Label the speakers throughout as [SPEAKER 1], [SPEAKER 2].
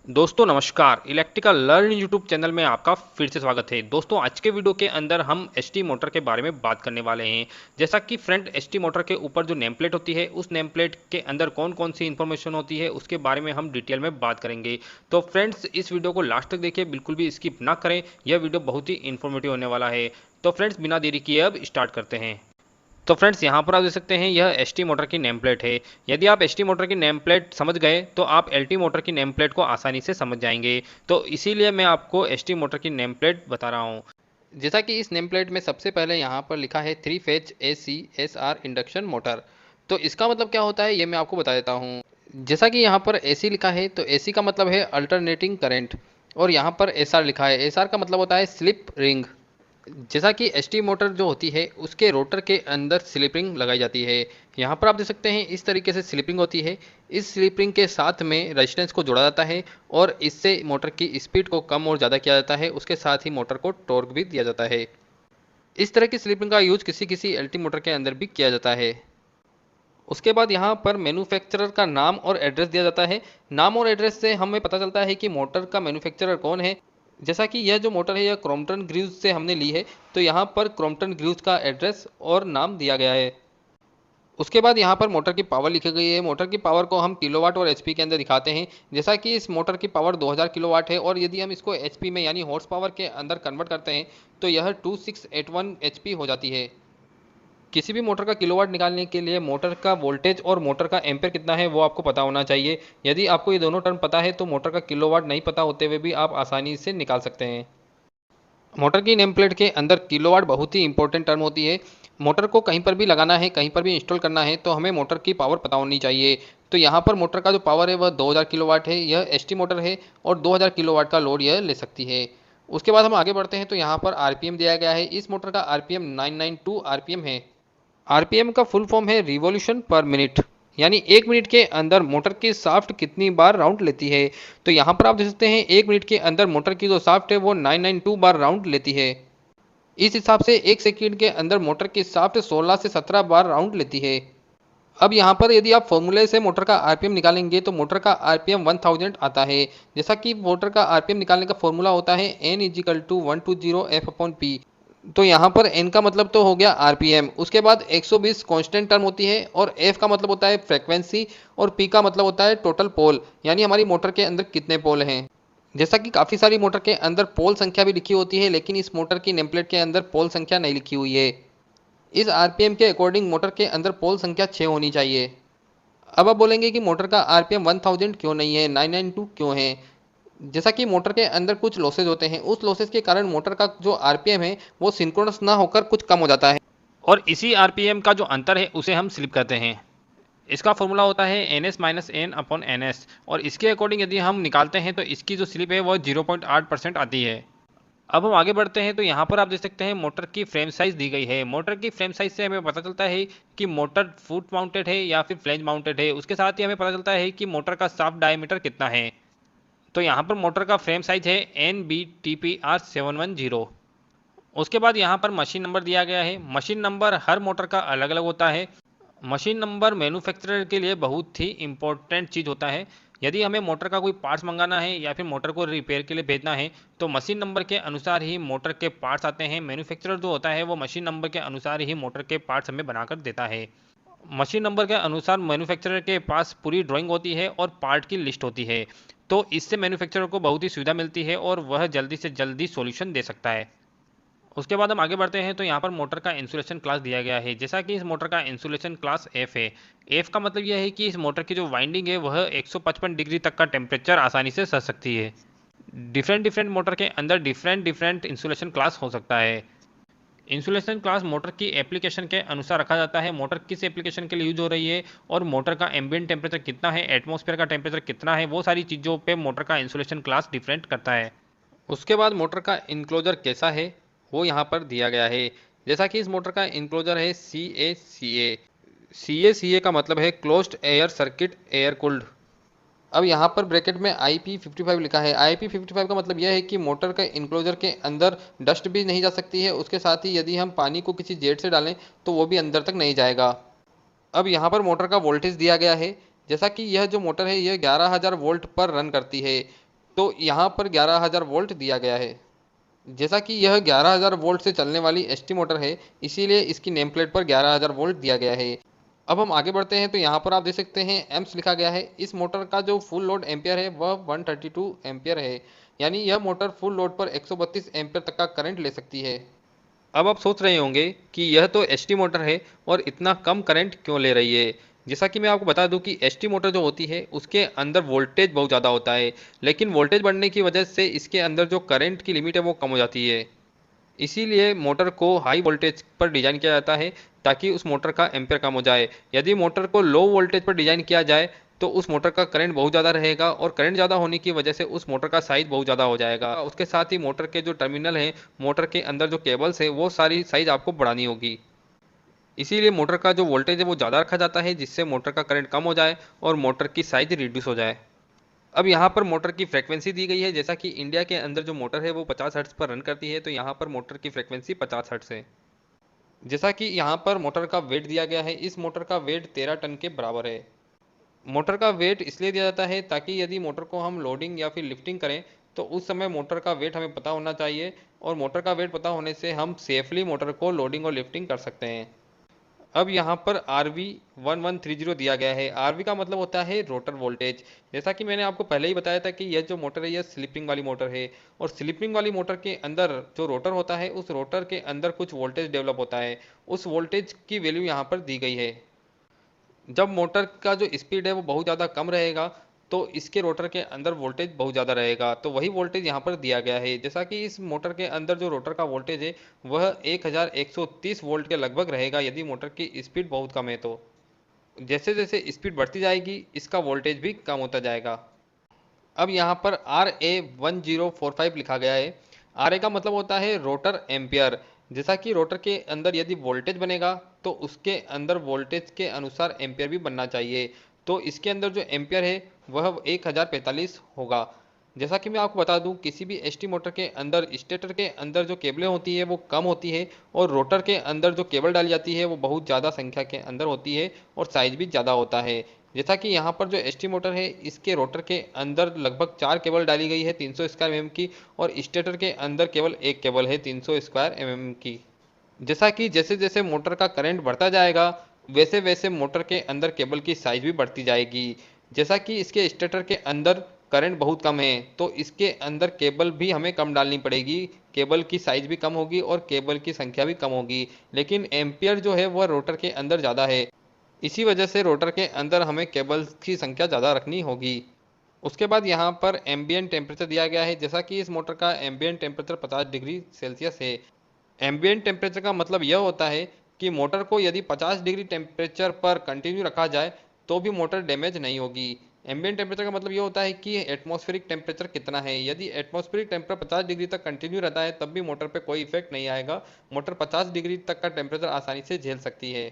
[SPEAKER 1] दोस्तों नमस्कार। Electrical learn YouTube channel में आपका फिर से स्वागत है। दोस्तों आज के वीडियो के अंदर हम एसटी मोटर के बारे में बात करने वाले हैं। जैसा कि फ्रंट एसटी मोटर के ऊपर जो नेम प्लेट होती है उस नेम प्लेट के अंदर कौन कौन सी इन्फॉर्मेशन होती है उसके बारे में हम डिटेल में बात करेंगे। तो फ्रेंड्स इस वीडियो को लास्ट तक देखिए, बिल्कुल भी स्किप ना करें। यह वीडियो बहुत ही इन्फॉर्मेटिव होने वाला है। तो फ्रेंड्स बिना देरी किए अब स्टार्ट करते हैं। तो फ्रेंड्स यहाँ पर आप देख सकते हैं यह एसटी मोटर की नेम प्लेट है। यदि आप एसटी मोटर की नेम प्लेट समझ गए तो आप एलटी मोटर की नेम प्लेट को आसानी से समझ जाएंगे। तो इसीलिए मैं आपको एसटी मोटर की नेम प्लेट बता रहा हूँ। जैसा कि इस नेम प्लेट में सबसे पहले यहाँ पर लिखा है 3 phase AC SR induction motor. तो इसका मतलब क्या होता है ये मैं आपको बता देता हूँ। जैसा कि यहाँ पर AC लिखा है तो AC का मतलब है अल्टरनेटिंग करंट, और यहाँ पर SR लिखा है, SR का मतलब होता है स्लिप रिंग। जैसा कि एसटी मोटर जो होती है उसके रोटर के अंदर स्लिप रिंग लगाई जाती है। यहाँ पर आप देख सकते हैं इस तरीके से स्लिप रिंग होती है। इस स्लिप रिंग के साथ में रेजिस्टेंस को जोड़ा जाता है और इससे मोटर की स्पीड को कम और ज़्यादा किया जाता है। उसके साथ ही मोटर को टॉर्क भी दिया जाता है। इस तरह की स्लिप रिंग का यूज किसी किसी एलटी मोटर के अंदर भी किया जाता है। उसके बाद यहाँ पर मैन्युफैक्चरर का नाम और एड्रेस दिया जाता है। नाम और एड्रेस से हमें पता चलता है कि मोटर का मैन्युफैक्चरर कौन है। जैसा कि यह जो मोटर है यह क्रॉम्पटन ग्रीव्स से हमने ली है, तो यहाँ पर क्रॉम्पटन ग्रीव्स का एड्रेस और नाम दिया गया है। उसके बाद यहाँ पर मोटर की पावर लिखी गई है। मोटर की पावर को हम किलोवाट और एचपी के अंदर दिखाते हैं। जैसा कि इस मोटर की पावर 2000 किलोवाट है, और यदि हम इसको एचपी में यानी हॉर्स पावर के अंदर कन्वर्ट करते हैं तो यह 2681 एचपी हो जाती है। किसी भी मोटर का किलोवाट निकालने के लिए मोटर का वोल्टेज और मोटर का एम्पेयर कितना है वो आपको पता होना चाहिए। यदि आपको ये दोनों टर्म पता है तो मोटर का किलोवाट नहीं पता होते हुए भी आप आसानी से निकाल सकते हैं। मोटर की नेम प्लेट के अंदर किलोवाट बहुत ही इंपॉर्टेंट टर्म होती है। मोटर को कहीं पर भी लगाना है, कहीं पर भी इंस्टॉल करना है तो हमें मोटर की पावर पता होनी चाहिए। तो यहाँ पर मोटर का जो पावर है वह 2000 किलोवाट है। यह एसटी मोटर है और 2000 किलोवाट का लोड यह ले सकती है। उसके बाद हम आगे बढ़ते हैं तो यहाँ पर आरपीएम दिया गया है। इस मोटर का आरपीएम 992 आरपीएम है। आरपीएम का फुल फॉर्म है रिवॉल्यूशन पर मिनट, यानी 1 मिनट के अंदर मोटर की शाफ्ट कितनी बार राउंड लेती है। तो यहाँ पर आप देख सकते हैं 1 मिनट के अंदर मोटर की जो शाफ्ट है वो 992 बार राउंड लेती है। इस हिसाब से 1 सेकंड के अंदर मोटर की शाफ्ट 16 से 17 बार राउंड लेती है। अब यहाँ पर यदि आप फॉर्मूले से मोटर का आरपीएम निकालेंगे तो मोटर का आरपीएम 1000 आता है। जैसा कि मोटर का आरपीएम निकालने का फॉर्मूला होता है N=120F/P। तो यहाँ पर n का मतलब तो हो गया आरपीएम। उसके बाद 120 कांस्टेंट टर्म होती है, और f का मतलब होता है फ्रीक्वेंसी, और p का मतलब होता है टोटल पोल, यानी हमारी मोटर के अंदर कितने पोल हैं। जैसा कि काफ़ी सारी मोटर के अंदर पोल संख्या भी लिखी होती है, लेकिन इस मोटर की नेमप्लेट के अंदर पोल संख्या नहीं लिखी हुई है। इस आरपीएम के अकॉर्डिंग मोटर के अंदर पोल संख्या 6 होनी चाहिए। अब आप बोलेंगे कि मोटर का आरपीएम 1000 क्यों नहीं है, 992 क्यों है। जैसा कि मोटर के अंदर कुछ लॉसेज होते हैं, उस लॉसेज के कारण मोटर का जो आरपीएम है वो सिंक्रोनस ना होकर कुछ कम हो जाता है, और इसी आरपीएम का जो अंतर है उसे हम स्लिप कहते हैं। इसका फॉर्मूला होता है NS-N/NS, और इसके अकॉर्डिंग यदि हम निकालते हैं तो इसकी जो स्लिप है वो 0.8% आती है। अब हम आगे बढ़ते हैं तो यहाँ पर आप देख सकते हैं मोटर की फ्रेम साइज दी गई है। मोटर की फ्रेम साइज से हमें पता चलता है कि मोटर फुट माउंटेड है या फिर फ्लैंज माउंटेड है। उसके साथ ही हमें पता चलता है कि मोटर का शाफ्ट डायमीटर कितना है। तो यहाँ पर मोटर का फ्रेम साइज है NBTPR710। उसके बाद यहाँ पर मशीन नंबर दिया गया है। मशीन नंबर हर मोटर का अलग अलग होता है। मशीन नंबर मैन्युफैक्चरर के लिए बहुत ही इंपॉर्टेंट चीज़ होता है। यदि हमें मोटर का कोई पार्ट्स मंगाना है या फिर मोटर को रिपेयर के लिए भेजना है तो मशीन नंबर के अनुसार ही मोटर के पार्ट्स आते हैं। मैन्युफैक्चरर जो होता है वो मशीन नंबर के अनुसार ही मोटर के पार्ट्स हमें बनाकर देता है। मशीन नंबर के अनुसार मैन्युफैक्चरर के पास पूरी ड्राइंग होती है और पार्ट की लिस्ट होती है। तो इससे मैन्युफैक्चरर को बहुत ही सुविधा मिलती है और वह जल्दी से जल्दी सॉल्यूशन दे सकता है। उसके बाद हम आगे बढ़ते हैं तो यहाँ पर मोटर का इंसुलेशन क्लास दिया गया है। जैसा कि इस मोटर का इंसुलेशन क्लास एफ है। एफ का मतलब यह है कि इस मोटर की जो वाइंडिंग है वह 155 डिग्री तक का टेम्परेचर आसानी से सह सकती है। डिफरेंट डिफरेंट मोटर के अंदर डिफरेंट डिफरेंट इंसुलेशन क्लास हो सकता है। इंसुलेशन क्लास मोटर की एप्लीकेशन के अनुसार रखा जाता है। मोटर किस एप्लीकेशन के लिए यूज हो रही है और मोटर का एम्बिएंट टेम्परेचर कितना है, एटमॉस्फेयर का टेम्परेचर कितना है, वो सारी चीज़ों पे मोटर का इंसुलेशन क्लास डिफरेंट करता है। उसके बाद मोटर का इनक्लोजर कैसा है वो यहाँ पर दिया गया है। जैसा कि इस मोटर का इनक्लोजर है CACA। CACA का मतलब है closed air circuit air cooled. अब यहाँ पर ब्रैकेट में IP55 लिखा है। IP55 का मतलब यह है कि मोटर का इनक्लोजर के अंदर डस्ट भी नहीं जा सकती है। उसके साथ ही यदि हम पानी को किसी जेट से डालें तो वो भी अंदर तक नहीं जाएगा। अब यहाँ पर मोटर का वोल्टेज दिया गया है। जैसा कि यह जो मोटर है यह 11000 वोल्ट पर रन करती है। तो यहाँ पर 11,000 वोल्ट दिया गया है। जैसा कि यह 11,000 वोल्ट से चलने वाली एसटी मोटर है, इसीलिए इसकी नेम प्लेट पर 11,000 वोल्ट दिया गया है। अब हम आगे बढ़ते हैं तो यहाँ पर आप देख सकते हैं एम्प्स लिखा गया है। इस मोटर का जो फुल लोड एम्पियर है वह 132 एम्पियर है, यानी यह मोटर फुल लोड पर 132 एम्पियर तक का करंट ले सकती है। अब आप सोच रहे होंगे कि यह तो एसटी मोटर है और इतना कम करंट क्यों ले रही है। जैसा कि मैं आपको बता दूं कि एसटी मोटर जो होती है उसके अंदर वोल्टेज बहुत ज़्यादा होता है, लेकिन वोल्टेज बढ़ने की वजह से इसके अंदर जो करंट की लिमिट है वो कम हो जाती है। इसीलिए मोटर को हाई वोल्टेज पर डिज़ाइन किया जाता है ताकि उस मोटर का एम्पियर कम हो जाए। यदि मोटर को लो वोल्टेज पर डिज़ाइन किया जाए तो उस मोटर का करंट बहुत ज़्यादा रहेगा और करंट ज़्यादा होने की वजह से उस मोटर का साइज़ बहुत ज़्यादा हो जाएगा। उसके साथ ही मोटर के जो टर्मिनल हैं, मोटर के अंदर जो केबल्स है वो सारी साइज़ आपको बढ़ानी होगी। इसीलिए मोटर का जो वोल्टेज है वो ज़्यादा रखा जाता है जिससे मोटर का करंट कम हो जाए और मोटर की साइज़ रिड्यूस हो जाए। अब यहाँ पर मोटर की फ्रीक्वेंसी दी गई है। जैसा कि इंडिया के अंदर जो मोटर है वो 50 हर्ट्ज पर रन करती है, तो यहाँ पर मोटर की फ्रीक्वेंसी 50 हर्ट्ज है। जैसा कि यहाँ पर मोटर का वेट दिया गया है, इस मोटर का वेट 13 टन के बराबर है। मोटर का वेट इसलिए दिया जाता है ताकि यदि मोटर को हम लोडिंग या फिर लिफ्टिंग करें तो उस समय मोटर का वेट हमें पता होना चाहिए, और मोटर का वेट पता होने से हम सेफली मोटर को लोडिंग और लिफ्टिंग कर सकते हैं। अब यहाँ पर RV1130 दिया गया है। RV का मतलब होता है रोटर वोल्टेज। जैसा कि मैंने आपको पहले ही बताया था कि यह जो मोटर है यह स्लिपिंग वाली मोटर है, और स्लिपिंग वाली मोटर के अंदर जो रोटर होता है उस रोटर के अंदर कुछ वोल्टेज डेवलप होता है। उस वोल्टेज की वैल्यू यहाँ पर दी गई है। जब मोटर का जो स्पीड है वो बहुत ज़्यादा कम रहेगा तो इसके रोटर के अंदर वोल्टेज बहुत ज़्यादा रहेगा, तो वही वोल्टेज यहाँ पर दिया गया है। जैसा कि इस मोटर के अंदर जो रोटर का वोल्टेज है वह 1130 वोल्ट के लगभग रहेगा यदि मोटर की स्पीड बहुत कम है। तो जैसे जैसे स्पीड बढ़ती जाएगी इसका वोल्टेज भी कम होता जाएगा। अब यहाँ पर RA1045 लिखा गया है। RA का मतलब होता है रोटर एम्पियर। जैसा कि रोटर के अंदर यदि वोल्टेज बनेगा तो उसके अंदर वोल्टेज के अनुसार एम्पियर भी बनना चाहिए। तो इसके अंदर जो एम्पियर है वह 1045 होगा। जैसा कि मैं आपको बता दूं, किसी भी एसटी मोटर के अंदर स्टेटर के अंदर जो केबलें होती है वो कम होती है, और रोटर के अंदर जो केबल डाली जाती है वो बहुत ज़्यादा संख्या के अंदर होती है और साइज भी ज़्यादा होता है। जैसा कि यहाँ पर जो एसटी मोटर है इसके रोटर के अंदर लगभग 4 केबल डाली गई है 300 स्क्वायर mm की, और स्टेटर के अंदर केवल एक केबल है 300 स्क्वायर mm की। जैसा कि जैसे जैसे मोटर का करंट बढ़ता जाएगा वैसे वैसे मोटर के अंदर केबल की साइज भी बढ़ती जाएगी। जैसा कि इसके स्टेटर के अंदर करंट बहुत कम है तो इसके अंदर केबल भी हमें कम डालनी पड़ेगी, केबल की साइज भी कम होगी और केबल की संख्या भी कम होगी, लेकिन एम्पियर जो है वह रोटर के अंदर ज़्यादा है। इसी वजह से रोटर के अंदर हमें केबल्स की संख्या ज़्यादा रखनी होगी। उसके बाद यहाँ पर एम्बिएंट टेम्परेचर दिया गया है। जैसा कि इस मोटर का एम्बिएंट टेम्परेचर 50 डिग्री सेल्सियस है। एम्बिएंट टेम्परेचर का मतलब यह होता है कि मोटर को यदि 50 डिग्री टेम्परेचर पर कंटिन्यू रखा जाए तो भी मोटर डैमेज नहीं होगी। एम्बिएंट टेम्परेचर का मतलब यह होता है कि एटमॉस्फेरिक टेम्परेचर कितना है। यदि एटमॉस्फेरिक टेम्परेचर 50 डिग्री तक कंटिन्यू रहता है तब भी मोटर पे कोई इफेक्ट नहीं आएगा। मोटर 50 डिग्री तक का टेम्परेचर आसानी से झेल सकती है।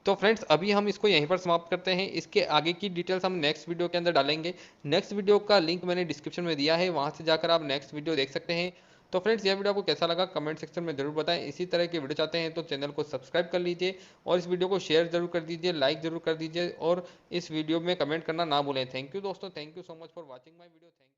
[SPEAKER 1] तो फ्रेंड्स अभी हम इसको यहीं पर समाप्त करते हैं। इसके आगे की डिटेल्स हम नेक्स्ट वीडियो के अंदर डालेंगे। नेक्स्ट वीडियो का लिंक मैंने डिस्क्रिप्शन में दिया है, वहां से जाकर आप नेक्स्ट वीडियो देख सकते हैं। तो फ्रेंड्स यह वीडियो आपको कैसा लगा कमेंट सेक्शन में जरूर बताएं। इसी तरह के वीडियो चाहते हैं तो चैनल को सब्सक्राइब कर लीजिए और इस वीडियो को शेयर जरूर कर दीजिए, लाइक जरूर कर दीजिए और इस वीडियो में कमेंट करना ना भूलें। थैंक यू दोस्तों, thank you so much for watching my video. Thank